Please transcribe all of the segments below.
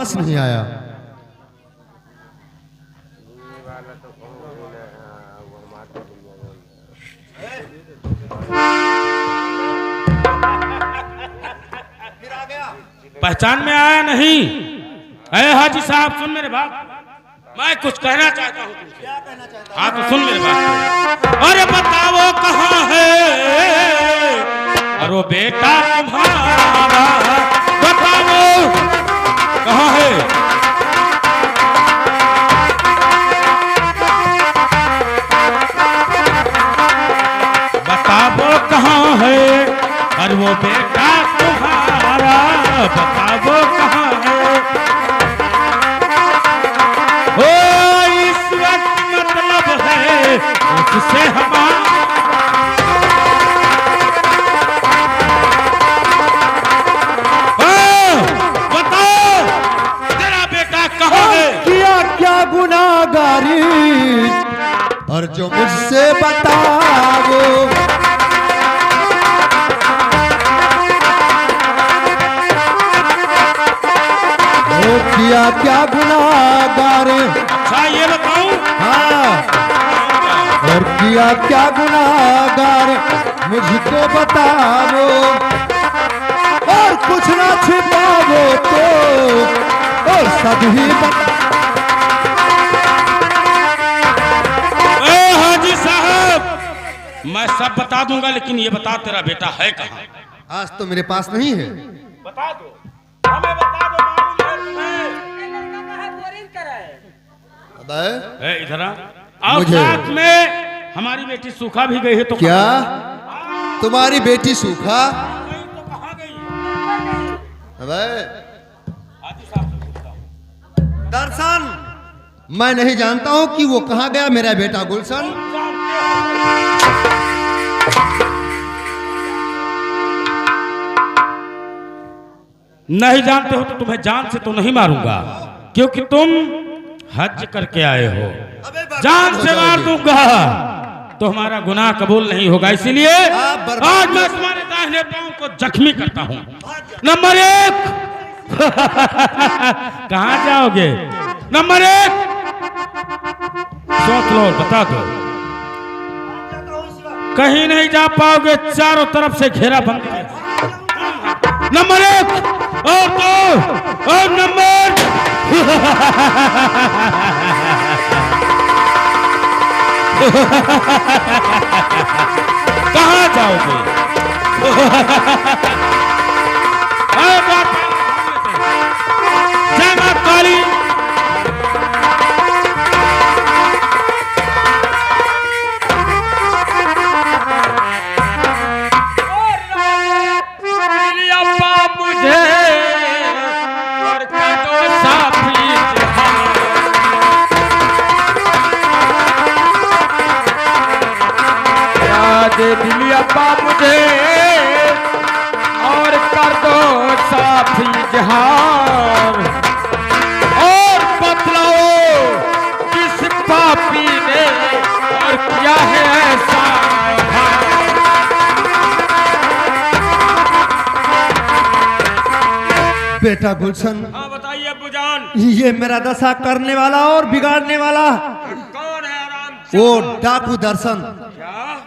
वापस नहीं आया। पहचान में आया नहीं? अरे हाजी साहब सुन मेरे बात, मैं कुछ कहना चाहता हूँ तुमसे। क्या कहना चाहता? हाँ तो सुन मेरे बात। अरे बताओ कहाँ है अरे वो बेटा तुम्हारा, बताओ कहाँ है? बताओ कहाँ है अरे वो बेटा तुम्हारा, बताओ कहाँ है? ओ इस वक्त मतलब है उससे हमारा। बताओ तेरा बेटा कहाँ है? किया क्या गुनाहगारी और जो मुझसे बताओ। किया क्या गुनाहगार? अच्छा ये बताऊं? हाँ, और किया क्या गुनाहगार मुझको बताओ, और कुछ ना छिपाओ तो और सब ही हाजी साहब मैं सब बता दूंगा, लेकिन ये बता तेरा बेटा है कहाँ? आज तो मेरे पास नहीं है। बता दो, हमें बता दो, मालूम है तुम्हें? इधर आ। और साथ में हमारी बेटी सूखा भी गई है तो क्या तुम्हारी बेटी सूखा? तो कहाँ गई? दर्शन, मैं नहीं जानता हूँ कि वो कहाँ गया मेरा बेटा गुलशन। नहीं जानते हो तो तुम्हें जान से तो नहीं मारूंगा, क्योंकि तुम हज करके आए हो। जान से मार दूंगा तो हमारा गुनाह कबूल नहीं होगा, इसीलिए आज मैं तुम्हारे दाहिने पांव को जख्मी करता हूं। नंबर 1 कहां जाओगे? नंबर 1 सोच लो, बता दो। कहीं नहीं जा पाओगे, चारों तरफ से घेरा बंद है। नंबर 1 और 2 और नंबर कहाँ जाओगे? जय मां काली। दिली अब्बा मुझे और कर दो साफी जहान, और बतलाओ किस पापी ने और किया है ऐसा। बेटा गुलशन, हाँ बताइए अब्बूजान। ये मेरा दशा करने वाला और बिगाड़ने वाला कौन है? आराम वो डाकू दर्शन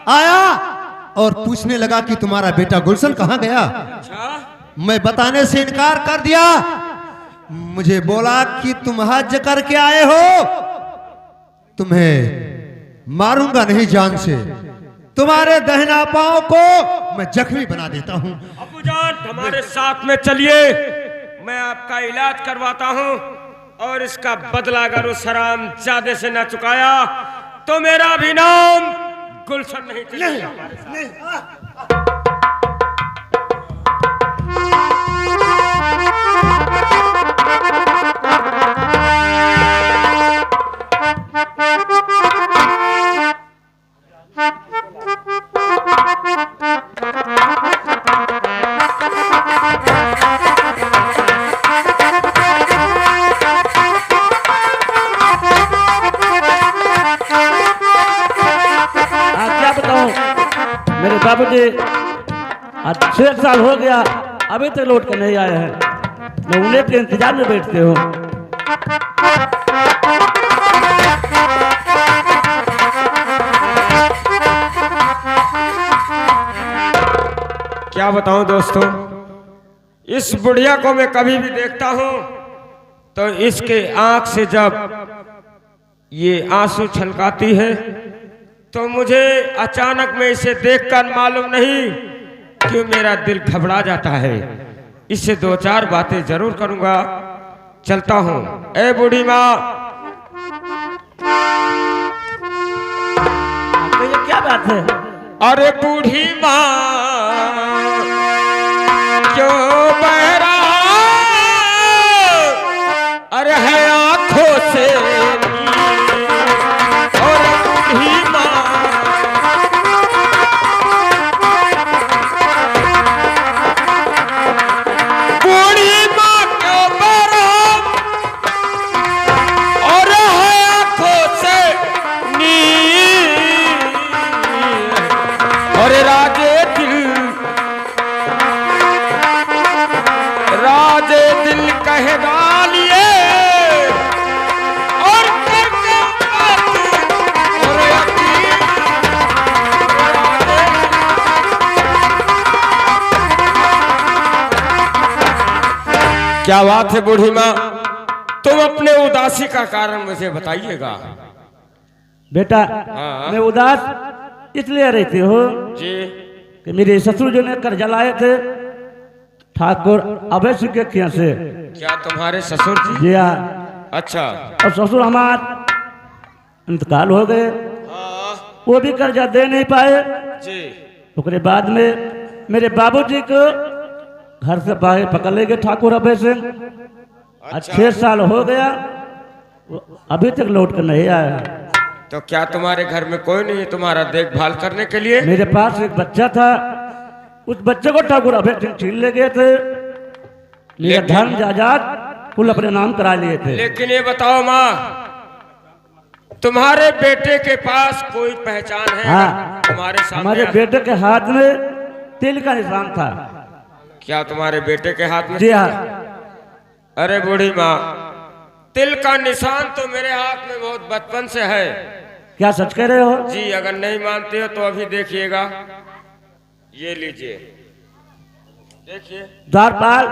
आया और पूछने लगा कि तुम्हारा बेटा गुलशन कहाँ गया। मैं बताने से इनकार कर दिया। मुझे बोला कि तुम हज करके आए हो, तुम्हें मारूंगा नहीं जान से, तुम्हारे दहिना पांव को मैं जख्मी बना देता हूं। अब्बूजान हमारे साथ में चलिए, मैं आपका इलाज करवाता हूं, और इसका बदला अगर उस हराम जादे से न चुकाया तो मेरा भी नाम गुलशन नहीं चलेगा। मेरे बाबूजी आज 6 साल हो गया, अभी तक लौट कर नहीं आए हैं। न उन्हें के इंतजार में बैठते हो। क्या बताऊं दोस्तों, इस बुढ़िया को मैं कभी भी देखता हूं तो इसके आंख से जब ये आंसू छलकाती है तो मुझे अचानक में इसे देखकर मालूम नहीं क्यों मेरा दिल घबरा जाता है। इससे दो चार बातें जरूर करूंगा, चलता हूं। ए बूढ़ी माँ, तो ये क्या बात है? अरे बूढ़ी माँ क्यों बहरा, अरे है आंखों से और बूढ़ी माँ, बूढ़ी माँ क्यों बहरा और है आंखों से नीर, और राजे दिल कह डालिए और करके और क्या बात है बूढ़ी माँ, तुम अपने उदासी का कारण मुझे बताइएगा। बेटा हाँ। मैं उदास इसलिए रहती हूँ जी, कि मेरे ससुर जो ने कर्जा लाए थे ठाकुर अभय सिंह के खिया से। क्या तुम्हारे ससुर जी? जी हाँ। अच्छा। और ससुर हमार इंतकाल हो गए, हाँ वो भी कर्जा दे नहीं पाए। जी। उसके बाद में मेरे बाबूजी को घर से बाहर पकड़ ले गए ठाकुर अभय सिंह। आज 6 साल हो गया, वो अभी तक लौट कर नहीं आया। तो क्या तुम्हारे घर में कोई नहीं है तुम्हारा देखभाल करने के लिए? मेरे पास एक बच्चा था, उस बच्चे को ठाकुर अभय सिंह छीन ले गए थे। मेरा धन जायदाद कुल अपने नाम करा लिए थे। लेकिन ये बताओ माँ, तुम्हारे बेटे के पास कोई पहचान है? हाँ, तुम्हारे सामने हमारे बेटे के हाथ में तिल का निशान था। क्या तुम्हारे बेटे के हाथ में? जी हाँ। अरे बूढ़ी माँ, तिल का निशान तो मेरे हाथ में बहुत बचपन से है। क्या सच कह रहे हो? जी, अगर नहीं मानते हो तो अभी देखिएगा, ये लीजिए, देखिए। द्वारपाल,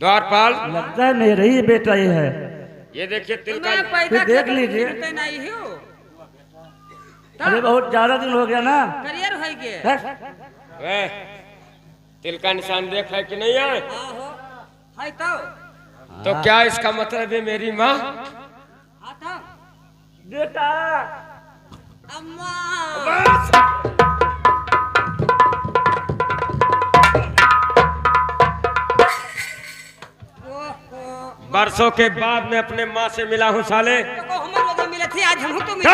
द्वारपाल, लगता है मेरा ही बेटा ये है। ये देखिए तिल का। फिर देख लीजिए। अरे बहुत ज्यादा दिन हो गया ना। करियर हो गए है? वे, तिल का निशान देख है कि नहीं है? है तो क्या इसका मतलब है मेरी माँ? बेटा अम्मा बरसों के बाद मैं अपने माँ से मिला हूँ साले। तो हमर वजह मिले थे, आज हम तो मिले।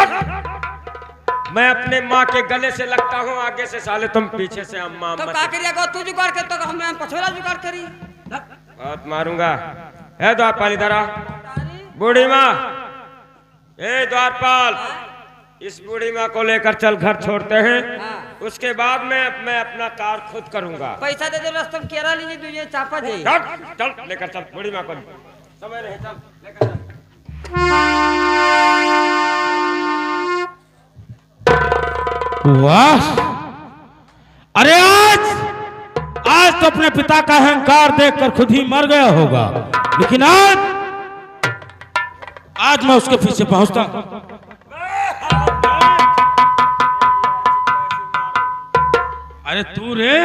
मैं अपने माँ के गले से लगता हूँ आगे से, साले तुम पीछे से अम्मा तो अम्मा का से। करिएगा, तू जुगाड़ कर तो हम पछोरा जुगाड़ करी। बहुत मारूंगा। है द्वारपाल, इधर आ। बूढ़ी माँ, ए द्वारपाल, इस बूढ़ी माँ को लेकर चल, घर छोड़ते हैं। उसके बाद मैं अपना कार खुद करूंगा। पैसा दे दे, रस्तम केरा लीजिए, तुझे चापा दे। चल लेकर चल, बूढ़ी माँ को समय नहीं, चल लेकर चल। वाह! अरे आज तो अपने पिता का अहंकार देखकर खुद ही मर गया होगा, लेकिन आज मैं उसके पीछे पहुंचता हूं। अरे तू रे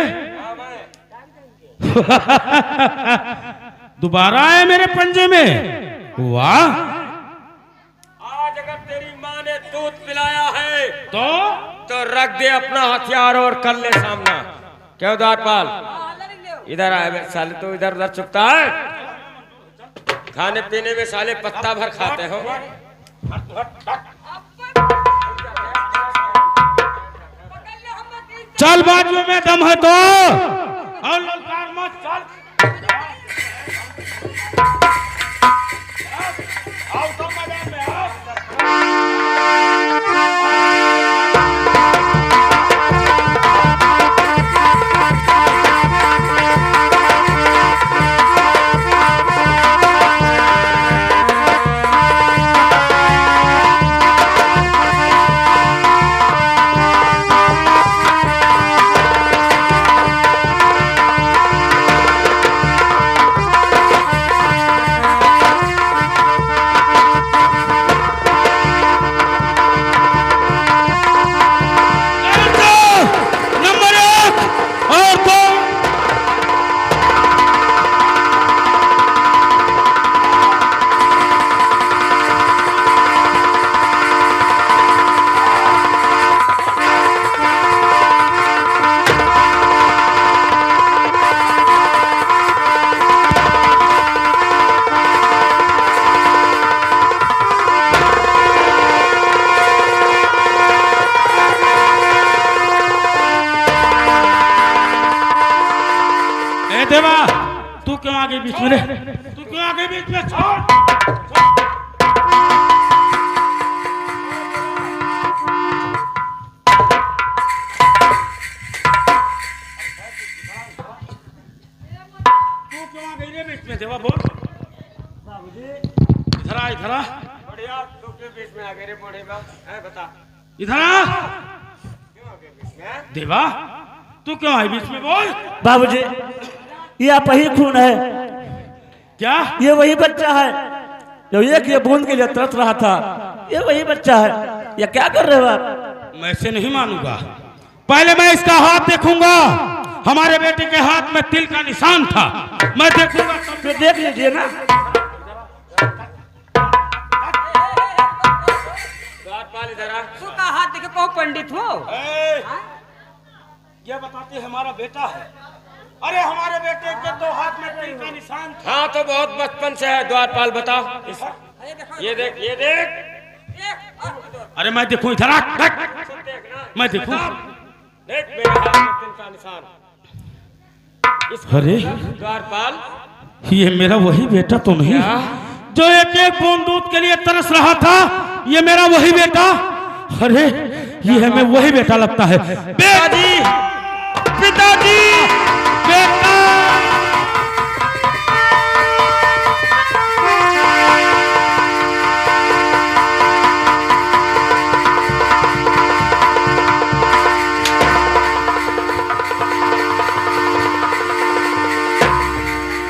दोबारा आए मेरे पंजे में। वाह! आज अगर तेरी माँ ने दूध पिलाया है तो रख दे अपना हथियार और कर ले सामना। क्यों द्वारपाल, इधर आए साले, तो इधर उधर चुपता है। खाने पीने में साले पत्ता भर खाते हो। चल बाजू में दम है तो, और ललकार मत, चल। आओ तो मैदान में आओ। गई बीच में रे? तू क्यों आ गई बीच में? छोड़। तू क्यों आ गई रे बीच में? देवा बोल। इधर आ, इधर आ। बढ़िया, तू क्यों बीच में आ गए रे बूढ़े बाप? बता। इधर आ। देवा, तू क्यों आई बीच में? बोल। बाबूजी, ये आप ही खून है। क्या? ये वही बच्चा है जो एक ये बूंद के लिए तरस रहा था। ये वही बच्चा है। ये क्या कर रहे हो आप? मैं इसे नहीं मानूंगा। पहले मैं इसका हाथ देखूंगा। हमारे बेटे के हाथ में तिल का निशान था। मैं देखूंगा तब। तो देख लीजिए ना। द्वारपाल इधर आ। तू का हाथ देखे कहो पंडित हो? ये बताते हमारा बेटा है। अरे हमारे बेटे के तो हाथ में तिल का निशान था। हाँ तो बहुत बचपन से है। द्वारपाल बता। अरे देखो, ये देख, ये देख। अरे मैं देखूं, इधर आ। देख। देखना। मैं देखूं। देख मेरे हाथ में तिल का निशान। अरे द्वारपाल, ये मेरा वही बेटा तो नहीं जो एक एक बूंद दूध के लिए तरस रहा था? ये मेरा वही बेटा? अरे ये हमें वही बेटा लगता है। पिताजी, पिताजी, बेटा!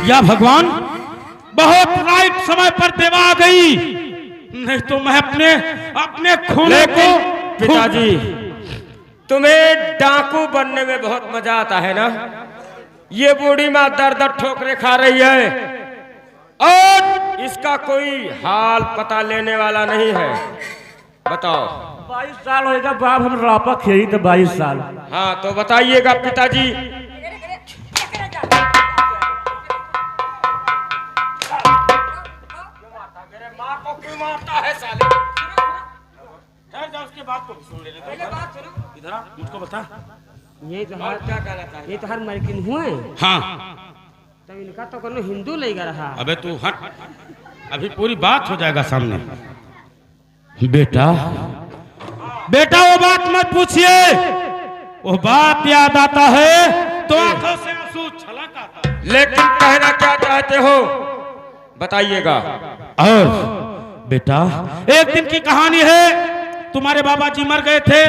या भगवान, बहुत राइट समय पर देवा आ गई, नहीं तो मैं अपने खून को। पिताजी, तुम्हें डाकू बनने में बहुत मजा आता है ना? ये बूढ़ी माँ दर दर ठोकरे खा रही है और इसका कोई हाल पता लेने वाला नहीं है। बताओ। 22 साल होगा बाप, हम रापा खेली तो 22 साल। हाँ तो बताइएगा पिताजी। मेरे माँ को क्यों मारता है साले? ठहर जा, उसके बात को भी सुन ले। पहले बात सुनो। इधर आ, मुझको बता। ये तो और क्या कहना चाहिए? ये तो हर मरकिन हुए। हाँ। तब इनका तो कोनो हिंदू लेगा रहा। अबे तू हट, अभी पूरी बात हो जाएगा सामने। बेटा, बेटा वो बात मत पूछिए। वो बात याद आता है तो आंखों से आंसू छलक आता है। लेकिन कहना क्या चाहते हो बताइएगा। और बेटा, एक दिन की कहानी है। तुम्हारे बाबा जी मर गए थे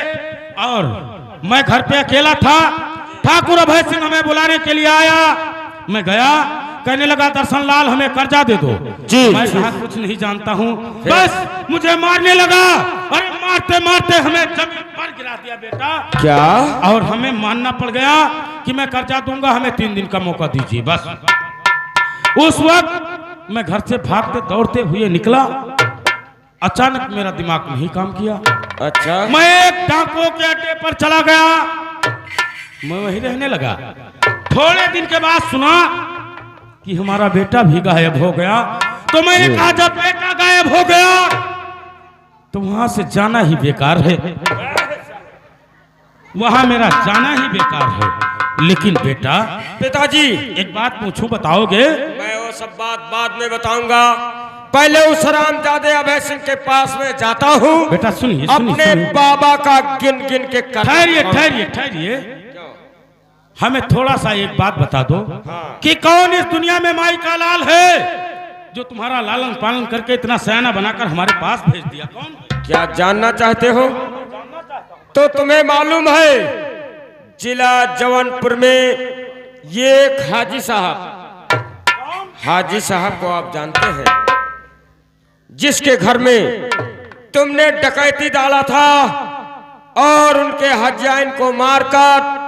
और मैं घर पे अकेला था। ठाकुर अभय सिंह हमें बुलाने के लिए आया। मैं गया, कहने लगा दर्शन लाल हमें कर्जा दे दो। जी। मैं कहा कुछ नहीं जानता हूँ, बस मुझे मारने लगा। अरे मारते मारते हमें जमीन पर गिरा दिया बेटा। क्या? और हमें मानना पड़ गया कि मैं कर्जा दूंगा, हमें 3 दिन का मौका दीजिए बस। उस वक्त मैं घर से भागते दौड़ते हुए निकला। अचानक मेरा दिमाग नहीं काम किया। अच्छा। मैं एक डाकुओं के अड्डे पर चला गया। मैं वहीं रहने लगा। थोड़े दिन के बाद सुना कि हमारा बेटा भी गायब हो गया। तो मैंने कहा जब बेटा गायब हो गया तो वहां से जाना ही बेकार है। वहां मेरा जाना ही बेकार है। लेकिन बेटा, पिताजी, एक बात पूछूं, बताओगे? मैं वो सब बात बाद में बताऊंगा। पहले उस हरामजादे अभय सिंह के पास में जाता हूँ। बेटा सुनिए, अपने सुनिए। बाबा का गिन गिन के ठहरिए ठहरिए ठहरिए, हमें थोड़ा सा एक बात बता दो कि कौन इस दुनिया में माई का लाल है जो तुम्हारा लालन पालन करके इतना सयाना बनाकर हमारे पास भेज दिया? कौन? क्या जानना चाहते हो? तो तुम्हें मालूम है जिला जौनपुर में ये एक हाजी साहब को आप जानते हैं, जिसके घर में तुमने डकैती डाला था और उनके हजाइन को मारकर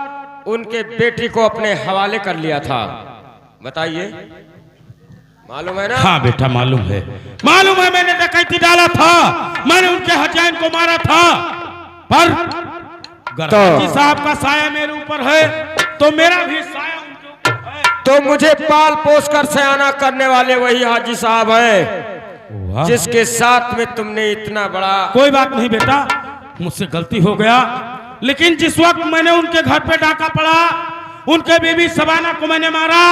उनके बेटी को अपने हवाले कर लिया था। बताइए, मालूम है ना? हाँ बेटा मालूम है, मालूम है। मैंने डकैती डाला था, मैंने उनके हजाइन को मारा था। पर अगर हाजी साहब का साया मेरे ऊपर है तो मेरा भी साया उनके ऊपर है। तो मुझे पाल पोस कर सयाना करने वाले वही हाजी साहब हैं जिसके साथ में तुमने इतना बड़ा। कोई बात नहीं बेटा, मुझसे गलती हो गया। लेकिन जिस वक्त मैंने उनके घर पे डाका पड़ा, उनके बीबी सबाना को मैंने मारा,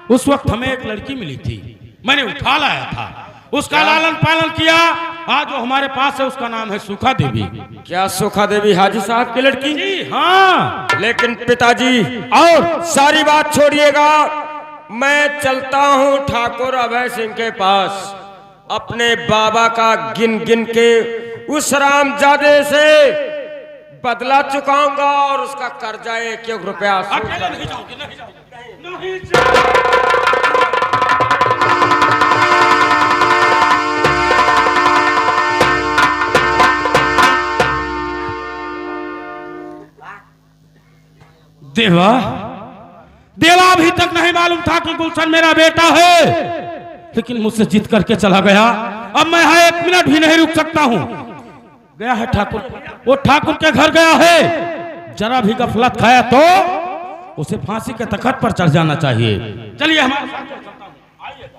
उस वक्त हमें एक लड़की मिली थी, मैंने उठा लाया था, उसका लालन पालन किया। आज जो हमारे पास है उसका नाम है सुखा देवी। क्या सुखा देवी हाजी साहब की लड़की? जी हाँ। लेकिन पिताजी और सारी बात छोड़िएगा, मैं चलता हूँ ठाकुर अभय सिंह के पास, अपने बाबा का गिन गिन के उस रामजादे से बदला चुकाऊंगा और उसका कर्जा 1 रुपया अकेले नहीं जाओगे, नहीं जाओगे, नहीं जाओगे। देवा, देवा अभी तक नहीं मालूम था कि गुलशन मेरा बेटा है, लेकिन मुझसे जीत करके चला गया। अब मैं यहाँ 1 मिनट भी नहीं रुक सकता हूँ। गया है ठाकुर, वो ठाकुर के घर गया है। जरा भी गफलत खाया तो उसे फांसी के तख्त पर चढ़ जाना चाहिए। चलिए हमारे साथ चलता हूँ, आइए।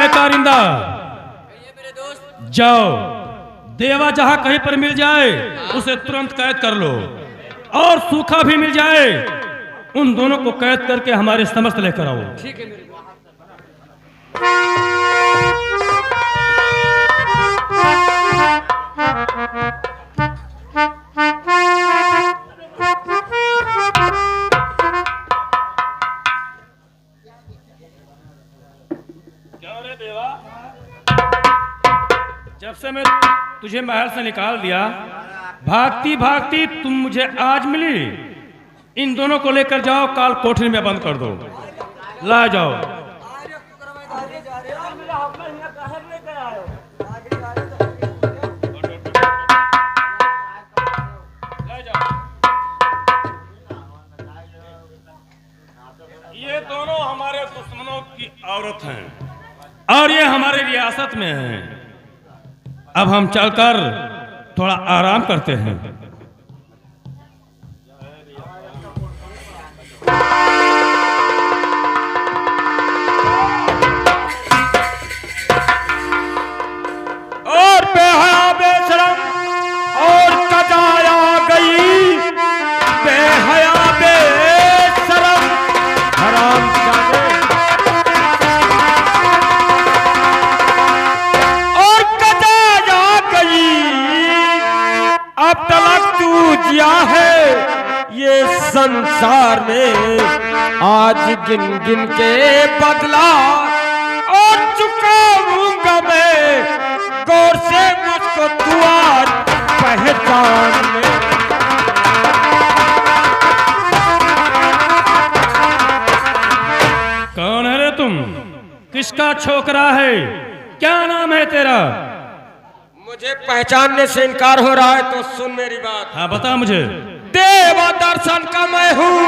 कारिंदा, जाओ, देवा जहां कहीं पर मिल जाए उसे तुरंत कैद कर लो, और सूखा भी मिल जाए, उन दोनों को कैद करके हमारे समस्त लेकर आओ। ठीक है मेरे। क्या रे देवा, जब से मैं तुझे महल से निकाल दिया, भागती भागती तुम मुझे आज मिली। इन दोनों को लेकर जाओ, काल कोठरी में बंद कर दो। ला जाओ। ये दोनों हमारे दुश्मनों की औरत हैं और ये हमारे रियासत में हैं। अब हम चलकर थोड़ा आराम करते हैं। और बेहया बेशरम और कजाया गई, बेहया बेशरम हराम जादे, और कजाया गई। अब तलक तू जिया है ये संसार में, आज गिन गिन के बदला और चुकाऊंगा मैं, गौर से मुझको तू आज पहचान ले। कौन है रे तुम? किसका छोकरा है? क्या नाम है तेरा? मुझे पहचानने से इनकार हो रहा है तो सुन मेरी बात। हाँ बता मुझे। देवा दर्शन का मैं हूँ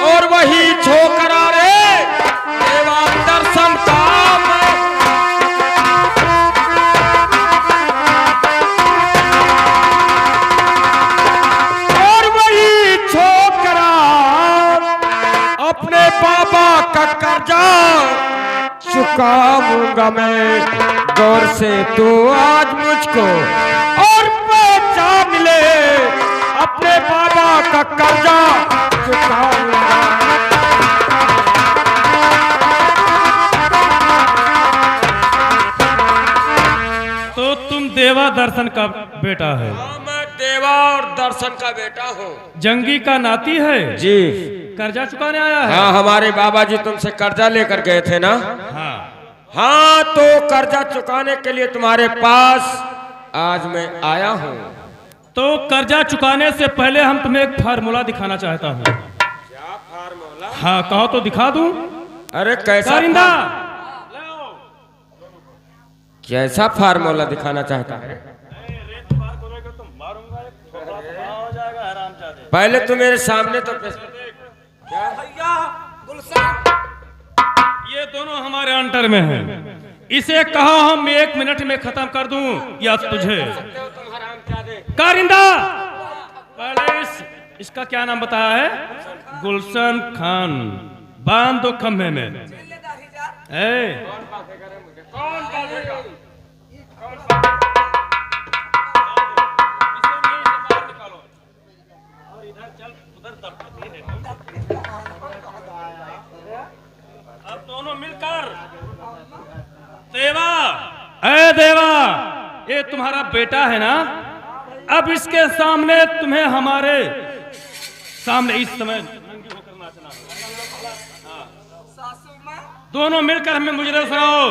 और वही छोकरा रे, देवा दर्शन का मैं। और वही छोकरा अपने बाबा का कर्जा चुकाऊंगा मैं, गौर से तू आज मुझको और पहचान ले, अपने बाबा का कर्जा चुकाऊंगा। तो तुम देवा दर्शन का बेटा है? हाँ, मैं देवा और दर्शन का बेटा हूँ। जंगी का नाती है जी। कर्जा चुकाने आया है? हाँ, हमारे बाबा जी तुमसे कर्जा लेकर गए थे ना। हाँ। हाँ, तो कर्जा चुकाने के लिए तुम्हारे पास आज मैं आया हूँ। तो कर्जा चुकाने से पहले हम तुम्हें एक फार्मूला दिखाना चाहता हूँ। क्या फार्मूला? हाँ कहो तो दिखा दूं। अरे कैसा कारिंदा, कैसा फार्मूला दिखाना चाहता है? पहले तो मेरे सामने तो ये दोनों हमारे अंटर में हैं। इसे कहो हम 1 मिनट में खत्म कर दूं या तुझे? कारिंदा, पहले इसका क्या नाम बताया है? गुलशन खान। बांध दो खम्भे में। अब दोनों मिलकर देवा, ए देवा, ये तुम्हारा बेटा है ना? अब इसके सामने तुम्हें हमारे सामने इस समय नंगी होकर नाचना है। दोनों मिलकर हमें मुजरे सुनाओ।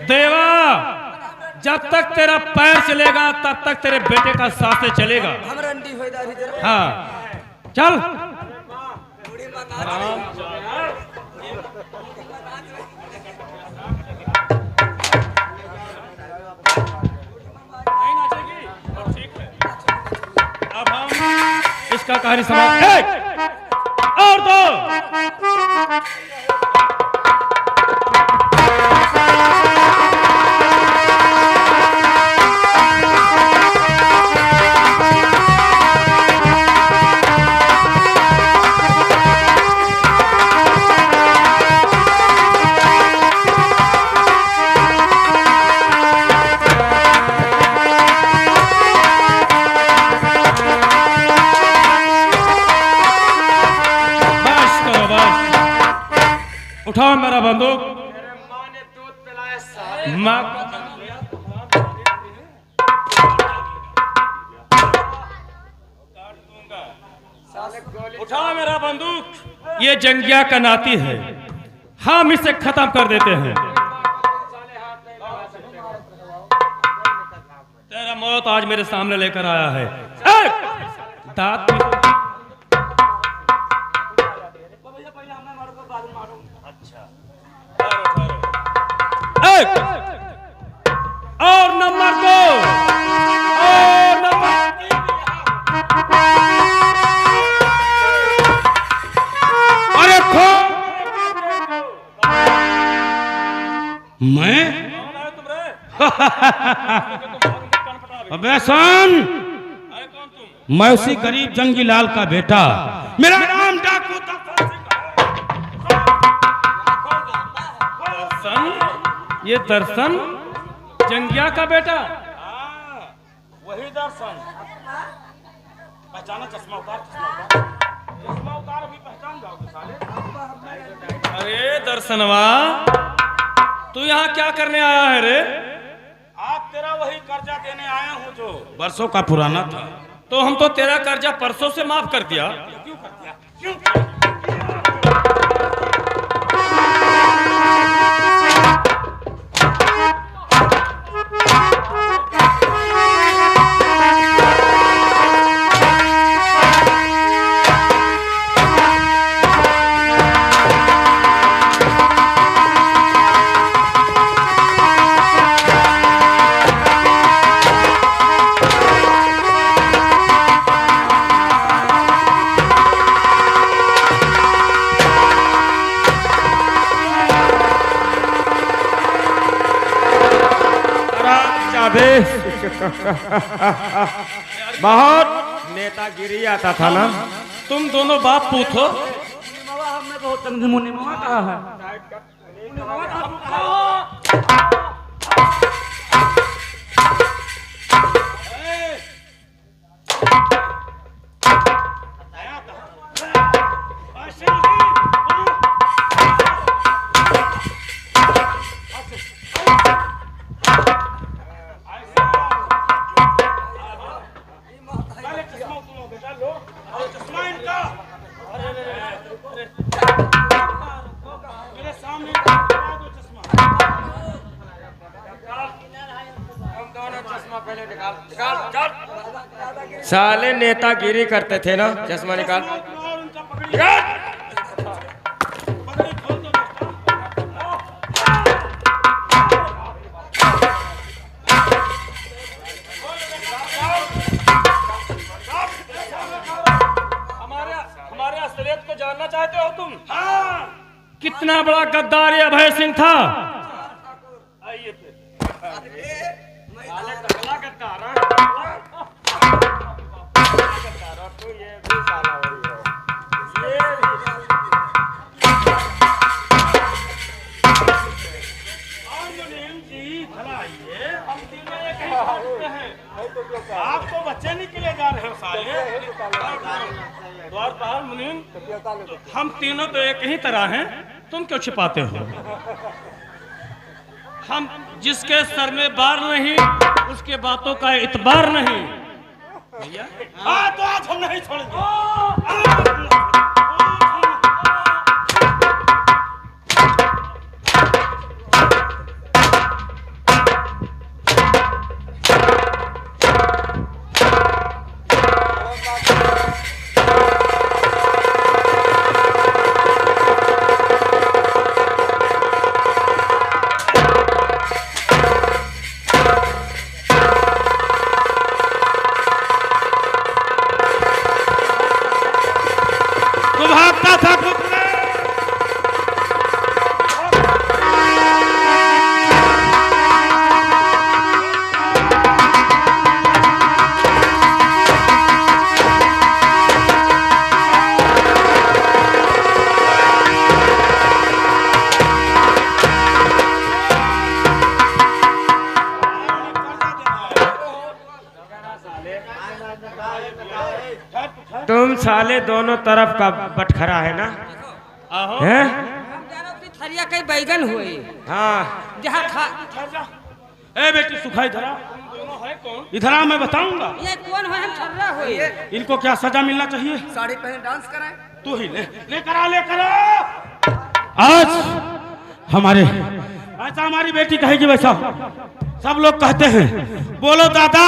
देवा, जब तक तेरा पैर चलेगा तब तक तेरे बेटे का सांसें चलेगा। हाँ, चल। अब हम इसका कहानी समाप्त। और दो उठाओ मेरा बंदूक। माँ ने दूध पिलाया सारे। उठाओ मेरा बंदूक। ये जंगिया का नाती है, हम इसे खत्म कर देते हैं। तेरा मौत आज मेरे सामने लेकर आया है। दांत और नंबर 2 और नंबर 3। अरे मैं अबे सुन, मैं उसी गरीब जंगी लाल का बेटा, मेरा नाम डाकू ये दर्शन जंगिया का बेटा। वही दर्शन पहचाना। चश्मा उतार, चश्मा उतार, अभी पहचान जाओगे साले। अरे दर्शनवा, तू यहाँ क्या करने आया है रे? आज तेरा वही कर्जा देने आया हूँ जो बरसों का पुराना था। तो हम तो तेरा कर्जा परसों से माफ कर दिया। क्यों कर दिया? क्यों? बहुत नेतागिरी आता था ना। तुम दोनों बाप पूत हो। हमने बहुत तंग मुनि मामा कहा है। मेरे सामने लगा दो चश्मा। हम दोनों चश्मा पहले निकाल निकाल। साले नेतागिरी करते थे ना, चश्मा निकाल। और उनका पकड़िए। पकड़ी खोल दो। हमारे असलियत को जानना चाहते हो तुम? हाँ, कितना बड़ा गद्दार ये अभय सिंह था। आइए फिर। साले टकला गद्दार, हाँ? गद्दार, और तू ये भी साला हो रही है। ये और मुनीम जी भला आइए, हम तीनों एक ही खाते हैं। आप तो बच्चे निकले जा रहे हो साले। द्वारपाल मुनीम, हम तीनों तो एक ही तरह हैं, तुम क्यों छिपाते हो? हम जिसके सर में बार नहीं उसके बातों का इतबार नहीं। भैया हाँ, तो आज हम नहीं छोड़ेंगे। तो भागता था कुत्ते। तुम साले दोनों तरफ का बटखरा है ना? हैं? हम जानो कि थरिया कई बैगन हुए। हाँ, जहाँ खा ए बेटी सुखाई धरा, इधर आ, मैं बताऊंगा। ये कौन है? हम छर्रा हुए। इनको क्या सजा मिलना चाहिए? साड़ी पहन डांस कराए। तू ही लेकर आ। आज हमारे ऐसा हमारी बेटी कहेगी वैसा सब लोग कहते हैं। बोलो दादा,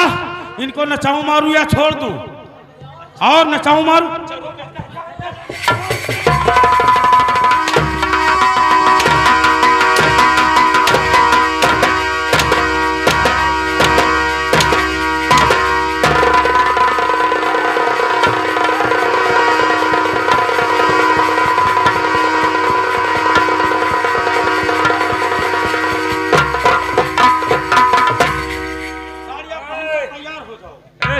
इनको नचाऊं मारूं या छोड़ दूं? और नचाऊं मारूं?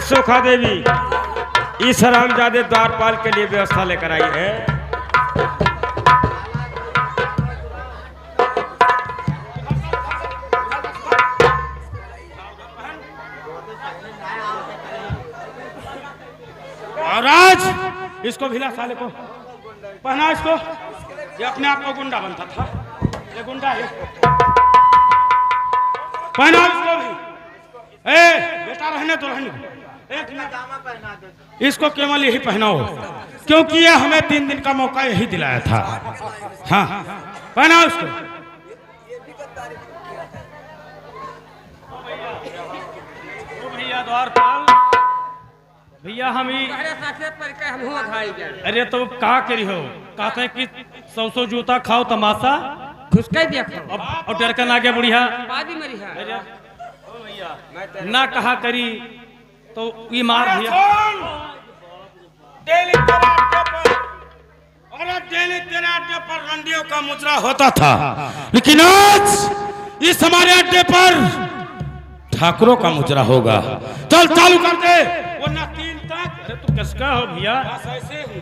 सुखा देवी इस हरामजादे द्वारपाल के लिए व्यवस्था लेकर आई है। और आज इसको भिला साले को पहना। इसको ये अपने आप को गुंडा बनता था। ये गुंडा है। पहना इसको भी। बेटा रहने तो रहने एक मिनट। इसको केवल यही पहनाओ क्योंकि ये हमें 3 दिन का मौका यही दिलाया था। हाँ, पहनाओ इसको। भैया द्वारपाल, भैया हम ही अरे तो कहा करी हो? कहते हैं कि 100 जूता खाओ तमाशा घुसके देखो। और डर कर आगे बुढ़िया बादी मरी है। ना कहा करी तो ये मार दिया। डेली तेरे अड्डे पर रंडियों का मुजरा होता था, लेकिन आज इस हमारे अड्डे पर ठाकुरों का मुजरा होगा। चल चालू कर दे, वरना 3 तक। अरे तू किसका हो भैया? ऐसे ही